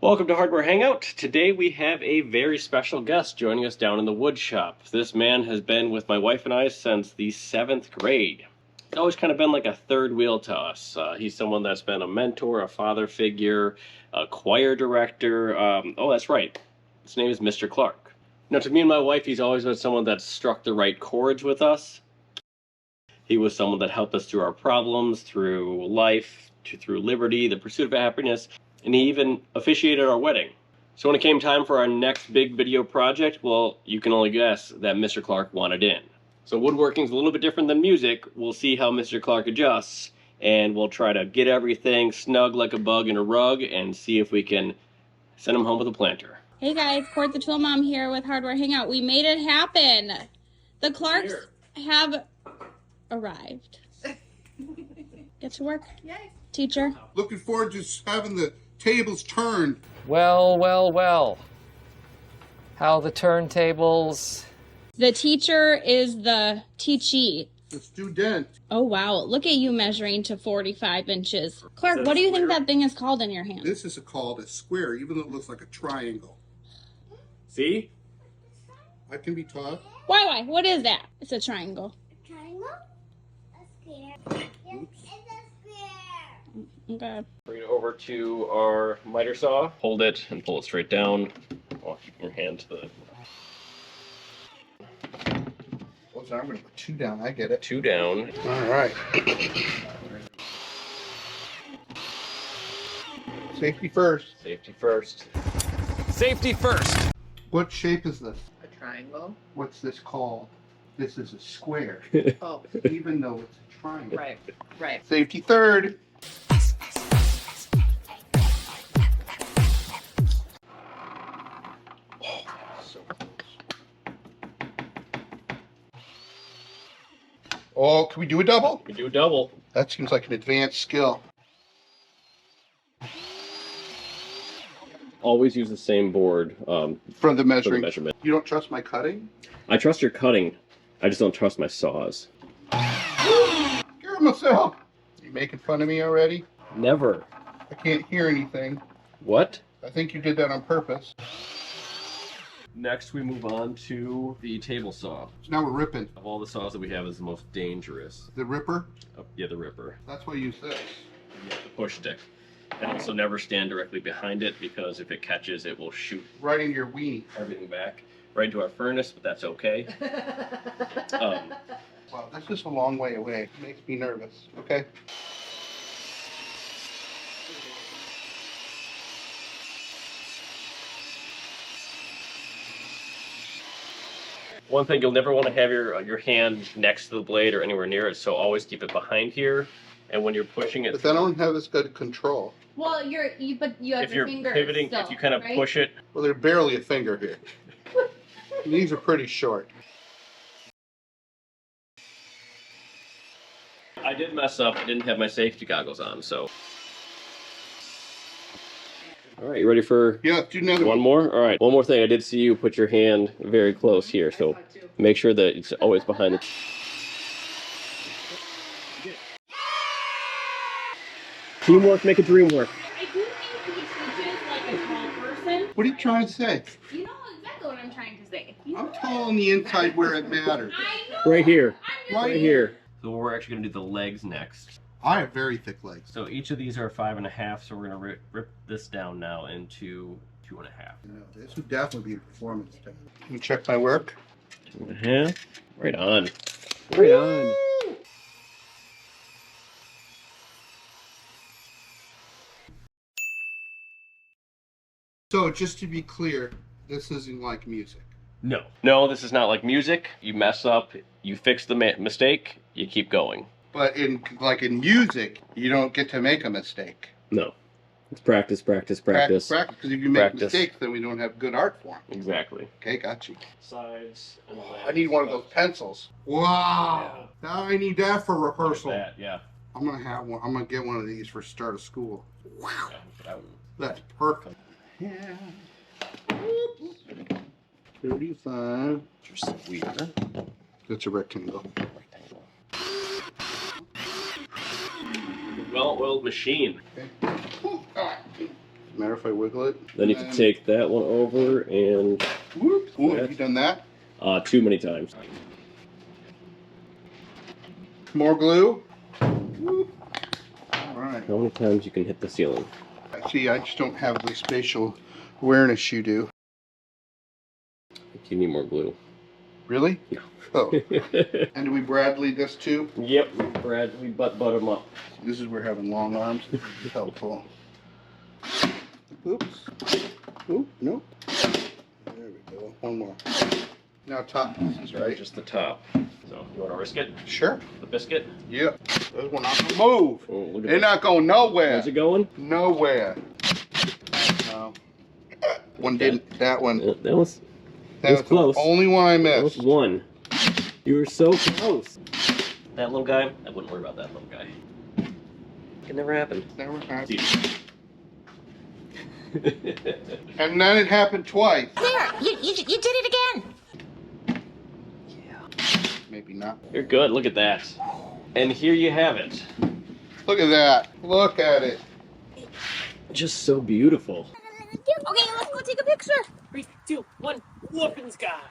Welcome to Hardware Hangout. Today we have a very special guest joining us down in the wood shop. This man has been with my wife and I since the 7th grade. He's always kind of been like a third wheel to us. He's someone that's been a mentor, a father figure, a choir director. Oh, that's right. His name is Mr. Clark. Now, to me and my wife, he's always been someone that struck the right chords with us. He was someone that helped us through our problems, through life, through liberty, the pursuit of happiness, and he even officiated our wedding. So when it came time for our next big video project, well, you can only guess that Mr. Clark wanted in. So woodworking's a little bit different than music. We'll see how Mr. Clark adjusts, and we'll try to get everything snug like a bug in a rug and see if we can send him home with a planter. Hey guys, Col the Tool Mom here with Hardware Hangout. We made it happen. The Clarks have arrived. Get to work. Yay. Teacher. Looking forward to having the tables turned. Well. How the turntables? The teacher is the teachee. The student. Oh wow, look at you measuring to 45 inches. Clark, what do you think that thing is called in your hand? This is called a square, even though it looks like a triangle. See? I can be taught. Why? What is that? It's a triangle. A triangle? A square. Yes, it's a square. Okay. Bring it over to our miter saw. Hold it and pull it straight down. I'll keep your hand to the... Oh, so I'm going to put 2 down. I get it. 2 down. All right. Safety first. Safety first. Safety first. What shape is this? A triangle? What's this called? This is a square, Oh, even though it's a triangle. right. Safety third. Oh, can we do a double? We do a double. That seems like an advanced skill. Always use the same board For the for the measuring. measurement. You don't trust my cutting? I trust your cutting. I just don't trust my saws. Hear myself. You making fun of me already? Never. I can't hear anything. What? I think you did that on purpose. Next, we move on to the table saw. So now we're ripping. Of all the saws that we have, is the most dangerous. The ripper? Yeah, the ripper. That's why I use this. Yeah, the push stick. And also never stand directly behind it, because if it catches, it will shoot Right in your weenie. everything back right into our furnace, but that's okay. Wow, this is a long way away. It makes me nervous. Okay. One thing, you'll never want to have your hand next to the blade or anywhere near it, so always keep it behind here. And when you're pushing it, But then I don't have this good control. Well, you have if you're pivoting, if you kind of push it, Well, there's barely a finger here. These are pretty short. I did mess up. I didn't have my safety goggles on, so. All right, you ready for Yeah, do another one more? All right, one more thing. I did see you put your hand very close here, so make sure that it's always behind the... Teamwork, make a dream work. I do think he teaches like a tall person. What are you trying to say? You know exactly what I'm trying to say. I'm tall on the inside where it matters. I know. Right here. Right here. So we're actually gonna do the legs next. I have very thick legs. So each of these are 5.5, so we're gonna rip this down now into 2.5. No, this would definitely be a performance test. Can you check my work? 2.5. Right on. Right on. So, just to be clear, this isn't like music. No. No, this is not like music. You mess up, you fix the mistake, you keep going. But in music, you don't get to make a mistake. No. It's practice. Practice. Because if you make Practice. mistakes, then we don't have good art form. Exactly. Okay, got you. Sides and legs. I need one of those pencils. Wow. Now I need that for rehearsal. That, yeah. I'm gonna have one. I'm gonna get one of these for start of school. Wow. Yeah, That's perfect. Yeah. 35. Just weird. That's a rectangle. Well-oiled machine. Okay. Matter if I wiggle it? Then you can take that one over and... Whoop. Ooh, have you done that? Too many times. More glue. Whoop. All right. How many times you can hit the ceiling? See, I just don't have the spatial awareness you do. You need more glue. Really? No. Oh. And do we Bradley this too? Yep, Brad, we butt them up. This is where having long arms is helpful. Oops. Oop, nope. There we go. One more. Now top pieces, right? Just the top. So, you want to risk it? Sure. The biscuit? Yep. Those will not gonna move. Oh, look at They're that. not going nowhere. Where's it going? Nowhere. No. One didn't. That one. That was That close. The only one I That was missed. one. You were so close. That little guy, I wouldn't worry about that little guy. It can never happen. Never happened. And then it happened twice. There, you did it again. Yeah. Maybe not. You're good, look at that. And here you have it. Look at that. Look at it. Just so beautiful. Okay, let's go take a picture. 3, 2, 1, whooping sky.